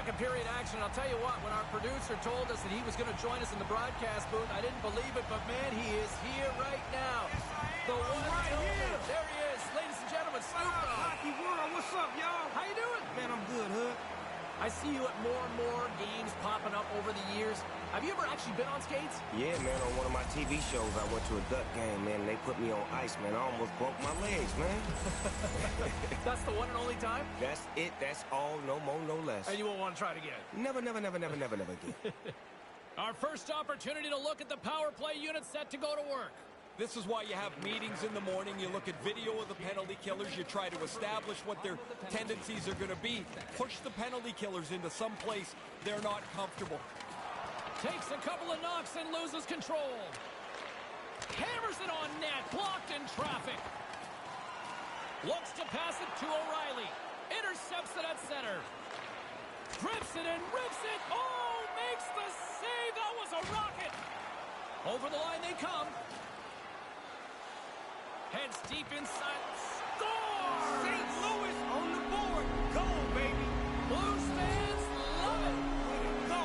second period action. I'll tell you what, when our producer told us that he was going to join us in the broadcast booth, I didn't believe it, but man, he is here right now. Yes, the one right here. There he is, ladies and gentlemen, Snoop Dogg. Hockey world, what's up, y'all? How you doing? Man, I'm good, Hood. I see you at more and more games popping up over the years. Have you ever actually been on skates? Yeah, man, on one of my TV shows, I went to a Duck game, man, and they put me on ice, man. I almost broke my legs, man. That's the one and only time? That's it. That's all. No more, no less. And you won't want to try it again? Never, never, never, never, never, never again. Our first opportunity to look at the power play unit set to go to work. This is why you have meetings in the morning. You look at video of the penalty killers. You try to establish what their tendencies are going to be. Push the penalty killers into some place they're not comfortable. Takes a couple of knocks and loses control. Hammers it on net. Blocked in traffic. Looks to pass it to O'Reilly. Intercepts it at center. Grips it and rips it. Oh, makes the save. That was a rocket. Over the line they come. Heads deep inside. Score! St. Louis on the board. Go, baby. Blues fans love it. Go.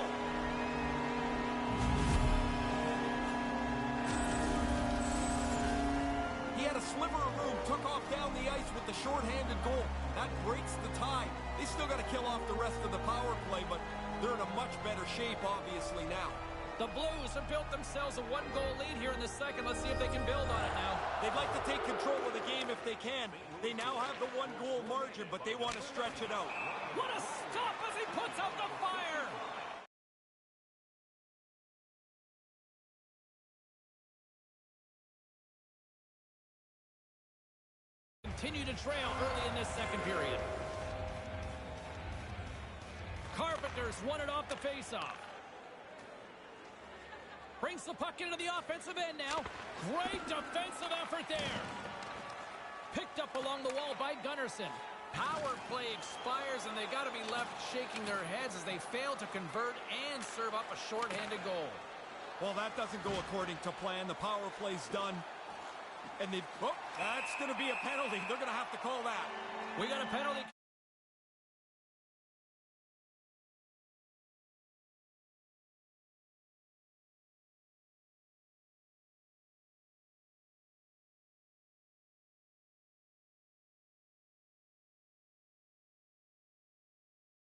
He had a sliver of room, took off down the ice with the shorthanded goal. That breaks the tie. They still got to kill off the rest of the power play, but they're in a much better shape, obviously, now. The Blues have built themselves a one-goal lead here in the second. Let's see if they can build on it now. They'd like to take control of the game if they can. They now have the one-goal margin, but they want to stretch it out. What a stop as he puts out the fire! Continue to trail early in this second period. Carpenter's won it off the face-off. Brings the puck into the offensive end now. Great defensive effort there. Picked up along the wall by Gunnarsson. Power play expires, and they got to be left shaking their heads as they fail to convert and serve up a shorthanded goal. Well, that doesn't go according to plan. The power play's done. And that's going to be a penalty. They're going to have to call that. We got a penalty.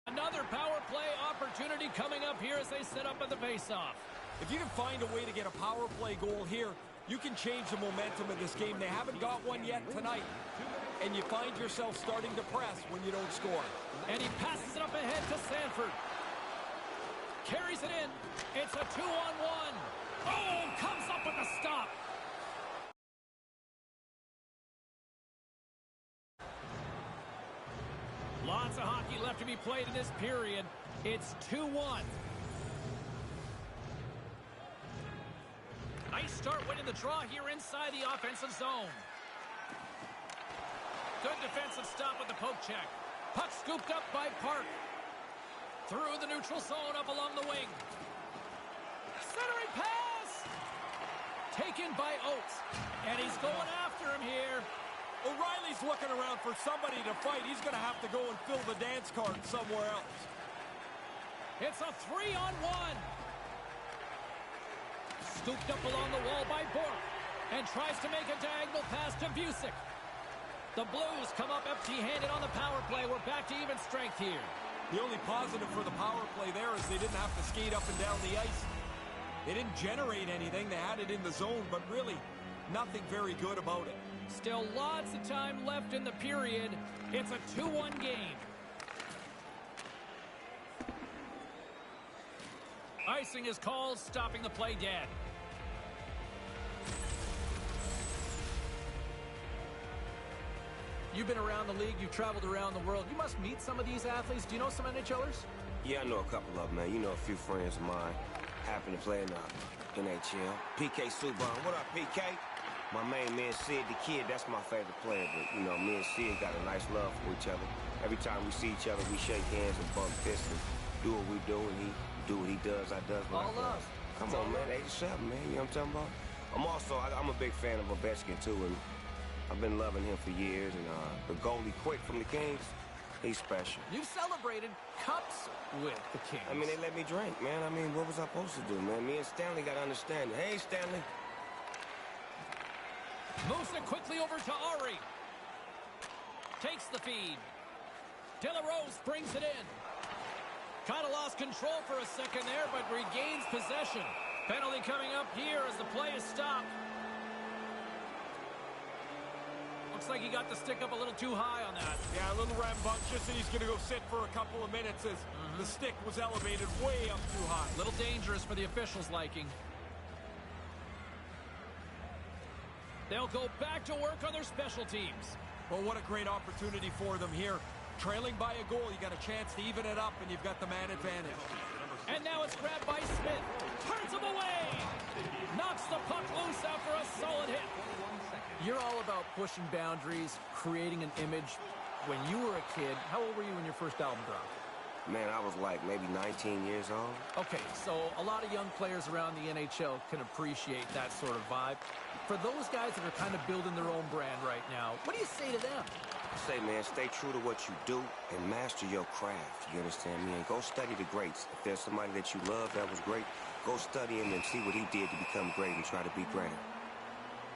Another power play opportunity coming up here as they set up at the face-off. If you can find a way to get a power play goal here, you can change the momentum of this game. They haven't got one yet tonight. And you find yourself starting to press when you don't score. And he passes it up ahead to Sanford. Carries it in. It's a 2-on-1. Oh, comes up with the stop. Lots of hockey left to be played in this period. It's 2-1. Nice start winning the draw here inside the offensive zone. Good defensive stop with the poke check. Puck scooped up by Park. Through the neutral zone up along the wing. Centering pass! Taken by Oates. And he's going after him here. O'Reilly's looking around for somebody to fight. He's going to have to go and fill the dance card somewhere else. It's a 3-on-1. Scooped up along the wall by Bork. And tries to make a diagonal pass to Busick. The Blues come up empty-handed on the power play. We're back to even strength here. The only positive for the power play there is they didn't have to skate up and down the ice. They didn't generate anything. They had it in the zone, but really nothing very good about it. Still lots of time left in the period. It's a 2-1 game. Icing is called, stopping the play dead. You've been around the league. You've traveled around the world. You must meet some of these athletes. Do you know some NHLers? Yeah, I know a couple of them, man. You know, a few friends of mine happen to play in the NHL. PK Subban. What up, PK? My main man, Sid the Kid, that's my favorite player. But, you know, me and Sid got a nice love for each other. Every time we see each other, we shake hands and bump fists and do what we do, and he do what he does, I does what I does. Come on, man, 87, man, you know what I'm talking about? I'm a big fan of Ovechkin, too, and I've been loving him for years. And the goalie Quick from the Kings, He's special. You've celebrated cups with the Kings. I mean, they let me drink, man. I mean, what was I supposed to do, man? Me and Stanley got to understand it. Hey, Stanley. Moves it quickly over to Ari. Takes the feed. De La Rose brings it in. Kind of lost control for a second there, but regains possession. Penalty coming up here as the play is stopped. Looks like he got the stick up a little too high on that. Yeah, a little rambunctious, and he's going to go sit for a couple of minutes as the stick was elevated way up too high. A little dangerous for the officials' liking. They'll go back to work on their special teams. Well, what a great opportunity for them here. Trailing by a goal, you got a chance to even it up, and you've got the man advantage. And now it's grabbed by Smith. Turns him away. Knocks the puck loose after a solid hit. You're all about pushing boundaries, creating an image. When you were a kid, how old were you when your first album dropped? Man, I was like maybe 19 years old. Okay, so a lot of young players around the NHL can appreciate that sort of vibe. For those guys that are kind of building their own brand right now, what do you say to them? I say, man, stay true to what you do and master your craft. You understand me? And go study the greats. If there's somebody that you love that was great, go study him and see what he did to become great and try to be greater.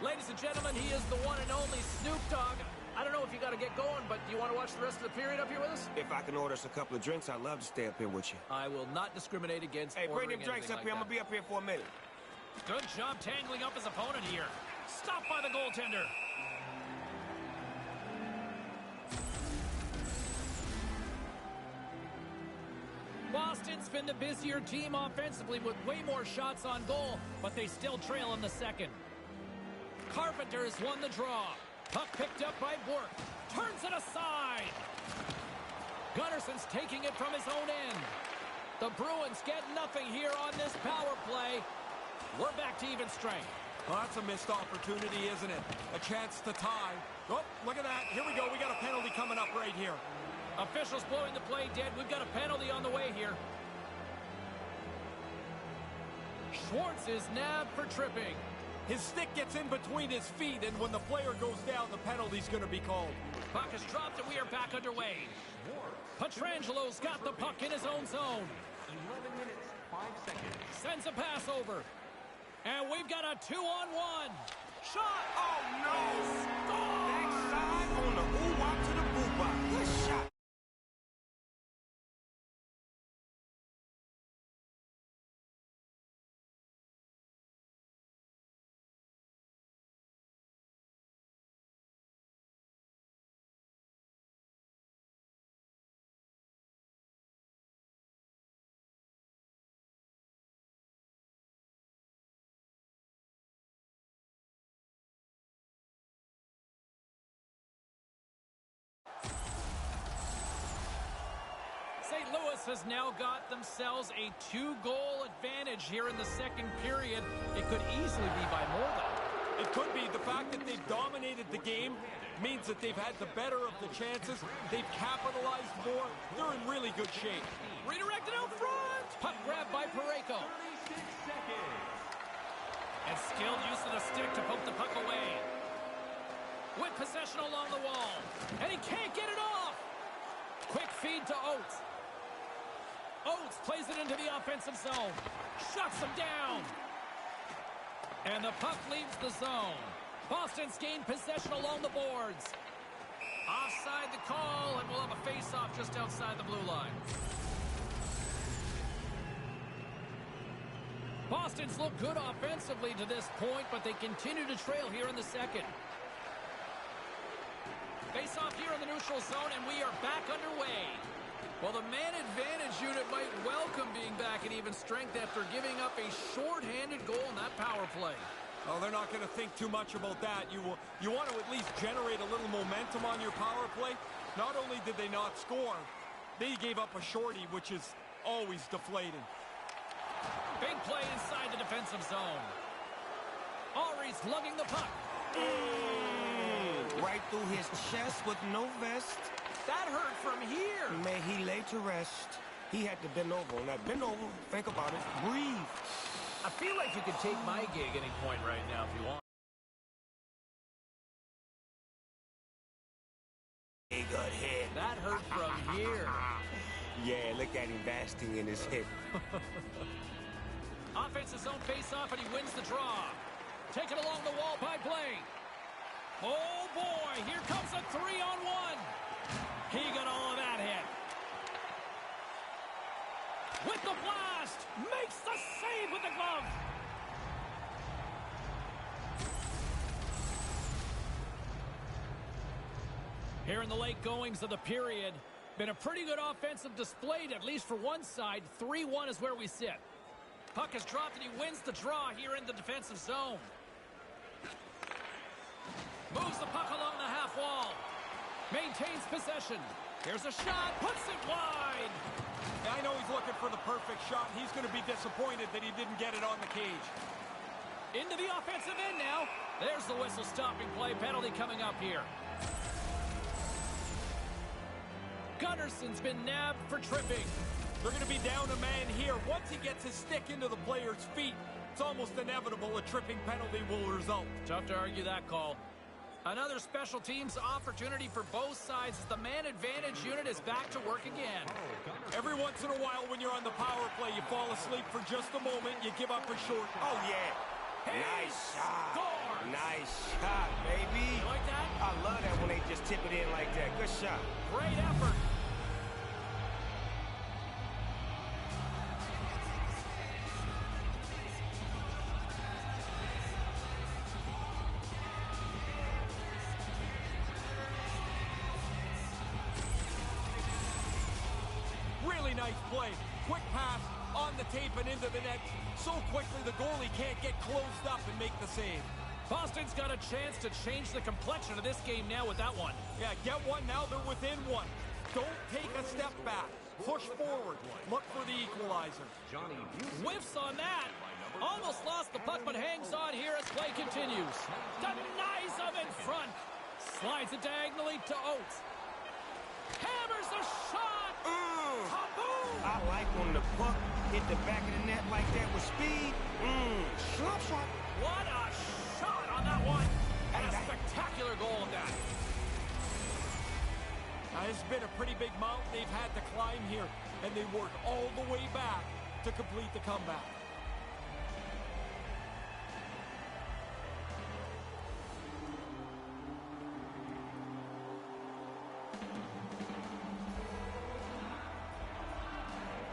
Ladies and gentlemen, he is the one and only Snoop Dogg. I don't know if you got to get going, but do you want to watch the rest of the period up here with us? If I can order us a couple of drinks, I'd love to stay up here with you. I will not discriminate against Hey, bring them ordering drinks up anything here. like I'm going to be up here for a minute. Good job tangling up his opponent here. Stopped by the goaltender. Boston's been the busier team offensively with way more shots on goal, but they still trail in the second. Carpenter's won the draw. Puck picked up by Bork. Turns it aside. Gunnarson's taking it from his own end. The Bruins get nothing here on this power play. We're back to even strength. Well, that's a missed opportunity, isn't it? A chance to tie. Oh, look at that. Here we go. We got a penalty coming up right here. Officials blowing the play dead. We've got a penalty on the way here. Schwartz is nabbed for tripping. His stick gets in between his feet, and when the player goes down, the penalty's going to be called. Puck is dropped, and we are back underway. Petrangelo's got the puck in his own zone. 11 minutes, 5 seconds. Sends a pass over. And we've got a 2-on-1. Shot! Oh, no! Score! Backside on the oo-wop to the boo-bop. Good shot. St. Louis has now got themselves a 2-goal advantage here in the second period. It could easily be by more, though. It could be. The fact that they've dominated the game means that they've had the better of the chances. They've capitalized more. They're in really good shape. Redirected out front. Puck grabbed by Parayko. 36 seconds. And skilled use of the stick to poke the puck away. With possession along the wall. And he can't get it off. Quick feed to Oates. Oates plays it into the offensive zone. Shuts him down. And the puck leaves the zone. Boston's gained possession along the boards. Offside the call, and we'll have a face-off just outside the blue line. Boston's looked good offensively to this point, but they continue to trail here in the second. Face-off here in the neutral zone, and we are back underway. Well, the man advantage unit might welcome being back at even strength after giving up a short-handed goal in that power play. Oh, they're not going to think too much about that. You want to at least generate a little momentum on your power play. Not only did they not score, they gave up a shorty, which is always deflating. Big play inside the defensive zone. Ari's lugging the puck. Right through his chest with no vest. That hurt from here. May he lay to rest. He had to bend over on that. Bend over. Think about it. Breathe. I feel like you could take my gig any point right now if you want. He got hit. That hurt from here. Yeah, look at him basking in his hit. Offensive zone face-off, and he wins the draw. Taken along the wall by Blake. Oh, boy, here comes a 3-on-1. He got all of that hit. With the blast, makes the save with the glove. Here in the late goings of the period, been a pretty good offensive display, at least for one side. 3-1 is where we sit. Puck is dropped, and he wins the draw here in the defensive zone. Moves the puck along the half wall. Maintains possession. Here's a shot, puts it wide. I know he's looking for the perfect shot. He's going to be disappointed that he didn't get it on the cage. Into the offensive end now. There's the whistle stopping play. Penalty coming up here. Gunnarson's been nabbed for tripping. They're going to be down a man here. Once he gets his stick into the player's feet, it's almost inevitable a tripping penalty will result. Tough to argue that call. Another special teams opportunity for both sides as the man advantage unit is back to work again. Every once in a while when you're on the power play, you fall asleep for just a moment, you give up a short. Oh, yeah. He Nice shot. scores. Nice shot, baby. You like that? I love that when they just tip it in like that. Good shot. Great effort. Really nice play. Quick pass on the tape and into the net. So quickly the goalie can't get closed up and make the save. Boston's got a chance to change the complexion of this game now with that one. Yeah, get one now, they're within one. Don't take a step back. Push forward. Look for the equalizer. Whiffs on that. Almost lost the puck, but hangs on here as play continues. Denies him in front. Slides it diagonally to Oates. Hammers a shot. Kaboom! I like when the puck hit the back of the net like that with speed. Slap shot. What a shot on that one. And a spectacular goal of that. Now, it's been a pretty big mountain they've had to climb here, and they work all the way back to complete the comeback.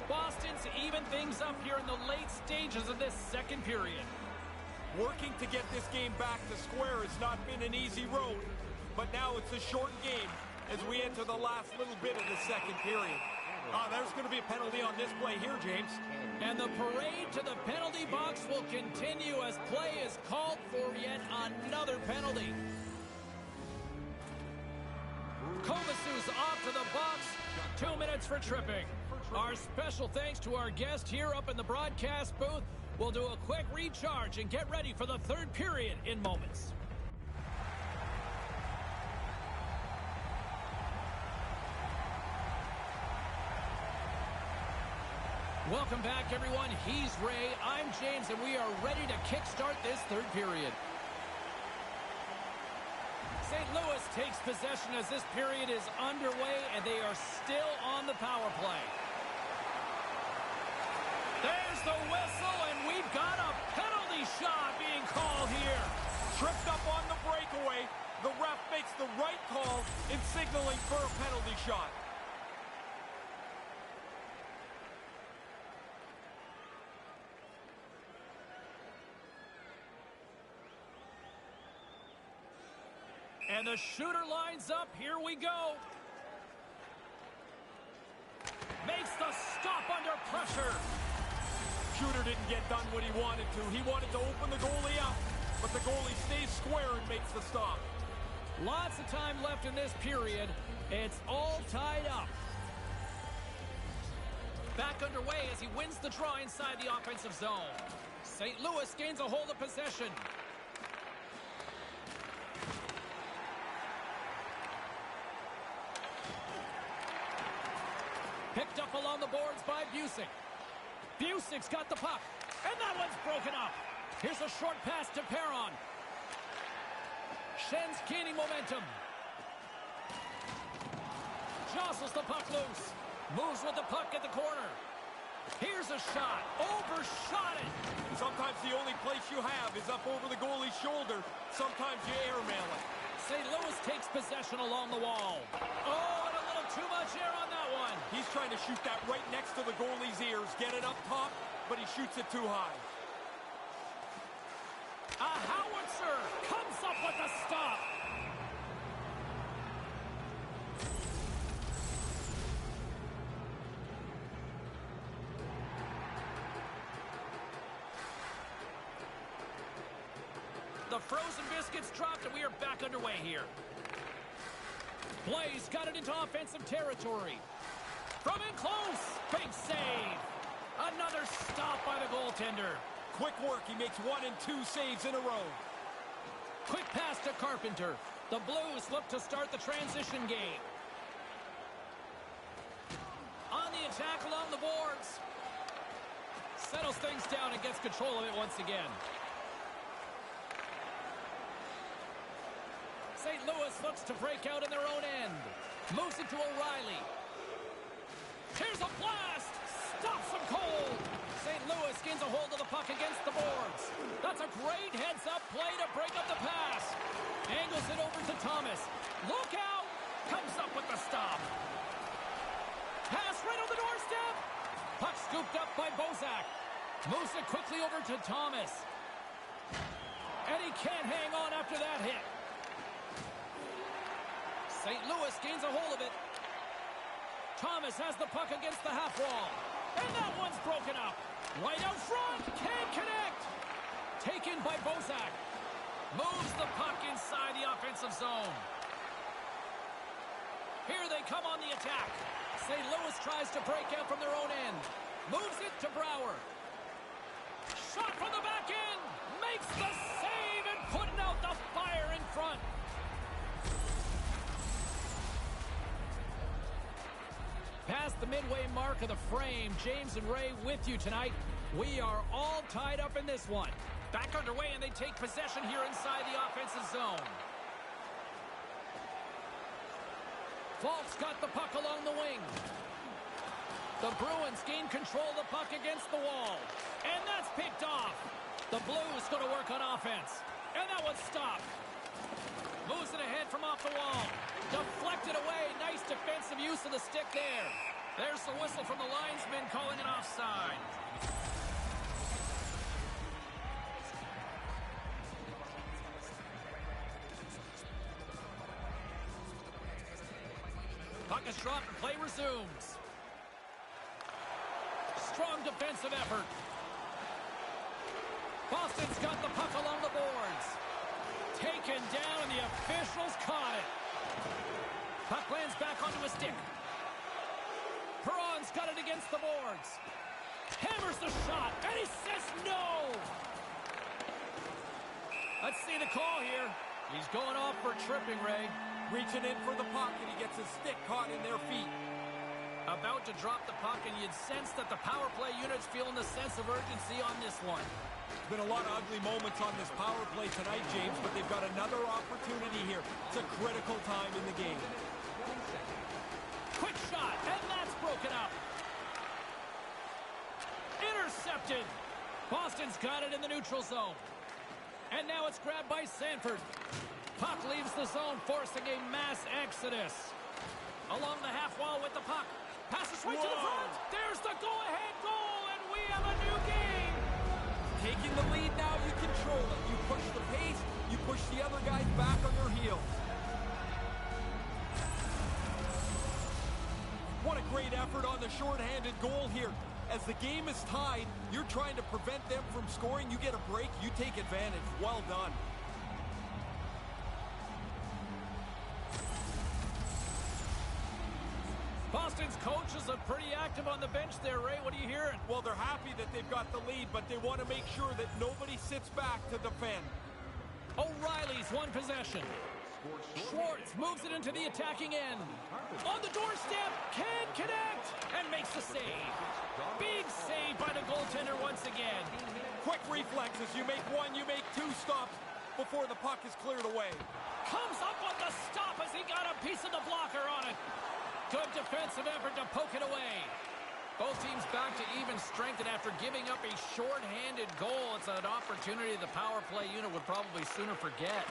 Boston's even things up here in the late stages of this second period. Working to get this game back to square has not been an easy road, but now it's a short game as we enter the last little bit of the second period. There's going to be a penalty on this play here, James. And the parade to the penalty box will continue as play is called for yet another penalty. Kovasu's off to the box. 2 minutes for tripping. Our special thanks to our guest here up in the broadcast booth. We'll do a quick recharge and get ready for the third period in moments. Welcome back, everyone. He's Ray, I'm James, and we are ready to kickstart this third period. St. Louis takes possession as this period is underway, and they are still on the power play. There's the whistle, and we've got a penalty shot being called here. Tripped up on the breakaway. The ref makes the right call in signaling for a penalty shot. And the shooter lines up. Here we go. Makes the stop under pressure. Shooter didn't get done what he wanted to. He wanted to open the goalie up, but the goalie stays square and makes the stop. Lots of time left in this period. It's all tied up. Back underway as he wins the draw inside the offensive zone. St. Louis gains a hold of possession. Picked up along the boards by Busick. Busick's got the puck, and that one's broken up. Here's a short pass to Perron. Schen's gaining momentum. Jostles the puck loose. Moves with the puck at the corner. Here's a shot. Overshot it. Sometimes the only place you have is up over the goalie's shoulder. Sometimes you airmail it. St. Louis takes possession along the wall. Oh, and a little too much air on that one. He's trying to shoot that right next to the goalie's ears. Get it up top, but he shoots it too high. A howitzer comes up with a stop. The frozen biscuits dropped, and we are back underway here. Blaze got it into offensive territory. From in close, big save. Another stop by the goaltender. Quick work. He makes 1 and 2 saves in a row. Quick pass to Carpenter. The Blues look to start the transition game. On the attack along the boards. Settles things down and gets control of it once again. St. Louis looks to break out in their own end. Moves it to O'Reilly. Here's a blast! Stops him cold! St. Louis gains a hold of the puck against the boards. That's a great heads-up play to break up the pass. Angles it over to Thomas. Look out! Comes up with the stop. Pass right on the doorstep. Puck scooped up by Bozak. Moves it quickly over to Thomas. And he can't hang on after that hit. St. Louis gains a hold of it. Thomas has the puck against the half wall. And that one's broken up. Right out front. Can't connect. Taken by Bozak. Moves the puck inside the offensive zone. Here they come on the attack. St. Louis tries to break out from their own end. Moves it to Brouwer. Shot from the back end. Makes the save and putting out the fire in front. Past the midway mark of the frame, James and Ray with you tonight. We are all tied up in this one. Back underway, and they take possession here inside the offensive zone. Falk's got the puck along the wing. The Bruins gain control of the puck against the wall. And that's picked off. The Blues going to work on offense. And that one's stopped. Moves it ahead from off the wall. Deflected away. Nice defensive use of the stick there. There's the whistle from the linesman calling it offside. Puck is dropped and play resumes. Strong defensive effort. Boston's got the puck along the boards. Taken down, and the officials caught it. Puck lands back onto his stick. Perron's got it against the boards. Hammers the shot, and he says no! Let's see the call here. He's going off for tripping, Ray. Reaching in for the puck, and he gets his stick caught in their feet. About to drop the puck, and you'd sense that the power play unit's feeling the sense of urgency on this one. There's been a lot of ugly moments on this power play tonight, James, but they've got another opportunity here. It's a critical time in the game. Quick shot, and that's broken up. Intercepted. Boston's got it in the neutral zone. And now it's grabbed by Sanford. Puck leaves the zone, forcing a mass exodus. Along the half wall with the puck. Passes right to the front. There's the go-ahead goal, and we have a new game. Taking the lead now, you control it. You push the pace, you push the other guys back on their heels. What a great effort on the shorthanded goal here. As the game is tied, you're trying to prevent them from scoring. You get a break, you take advantage. Well done. Boston's coaches are pretty active on the bench there, Ray. What are you hearing? Well, they're happy that they've got the lead, but they want to make sure that nobody sits back to defend. O'Reilly's won possession. Schwartz moves it into the attacking end. On the doorstep, can connect, and makes the save. Big save by the goaltender once again. Quick reflexes. You make one, you make two stops before the puck is cleared away. Comes up on the stop as he got a piece of the blocker on it. Good defensive effort to poke it away. Both teams back to even strength, and after giving up a short-handed goal, it's an opportunity the power play unit would probably sooner forget.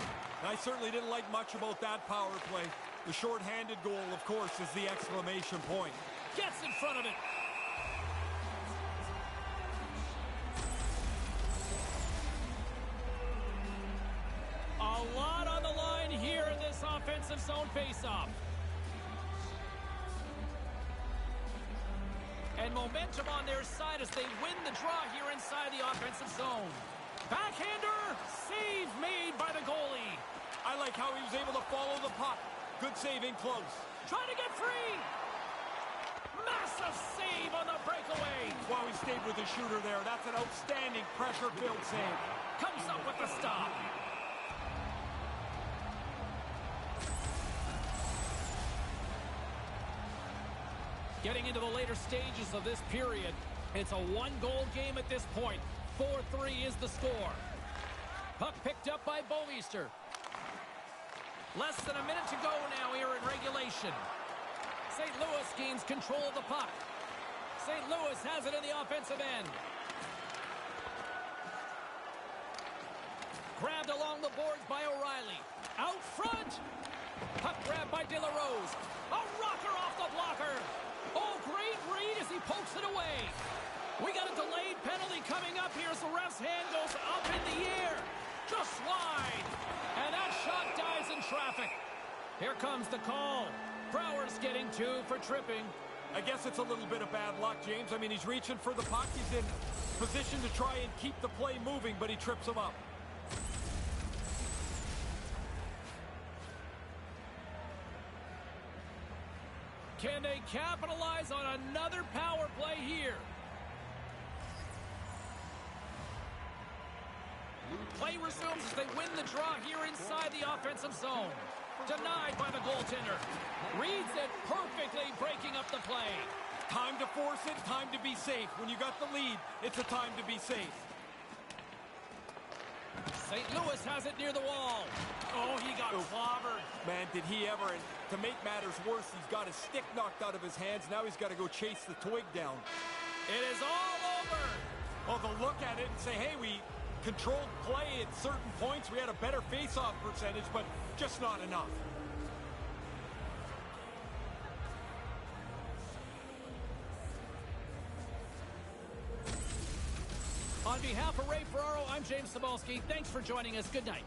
I certainly didn't like much about that power play. The short-handed goal, of course, is the exclamation point. Gets in front of it. A lot on the line here in this offensive zone faceoff. And momentum on their side as they win the draw here inside the offensive zone. Backhander, save made by the goalie. I like how he was able to follow the puck. Good save in close. Trying to get free. Massive save on the breakaway. Wow, he stayed with the shooter there. That's an outstanding pressure-filled save. Comes up with the stop. Getting into the later stages of this period, it's a one-goal game at this point. 4-3 is the score. Puck picked up by Boeister. Less than a minute to go now here in regulation. St. Louis gains control of the puck. St. Louis has it in the offensive end. Grabbed along the boards by O'Reilly. Out front. Puck grabbed by De La Rose. A rocker off the blocker. Oh, great read as he pokes it away. We got a delayed penalty coming up here as the ref's hand goes up in the air. Just wide. And that shot dies in traffic. Here comes the call. Brouwer's getting 2 for tripping. I guess it's a little bit of bad luck, James. I mean, he's reaching for the puck. He's in position to try and keep the play moving, but he trips him up. Can they capitalize on another power play here? Play resumes as they win the draw here inside the offensive zone. Denied by the goaltender. Reads it perfectly, breaking up the play. Time to force it, time to be safe. When you got the lead, it's a time to be safe. St. Louis has it near the wall. Oh, he got clobbered. Man, did he ever. And to make matters worse, he's got his stick knocked out of his hands. Now he's got to go chase the twig down. It is all over. Well, they'll look at it and say, hey, we controlled play at certain points. We had a better face-off percentage, but just not enough. On behalf of Ray Ferraro, I'm James Cebulski. Thanks for joining us. Good night.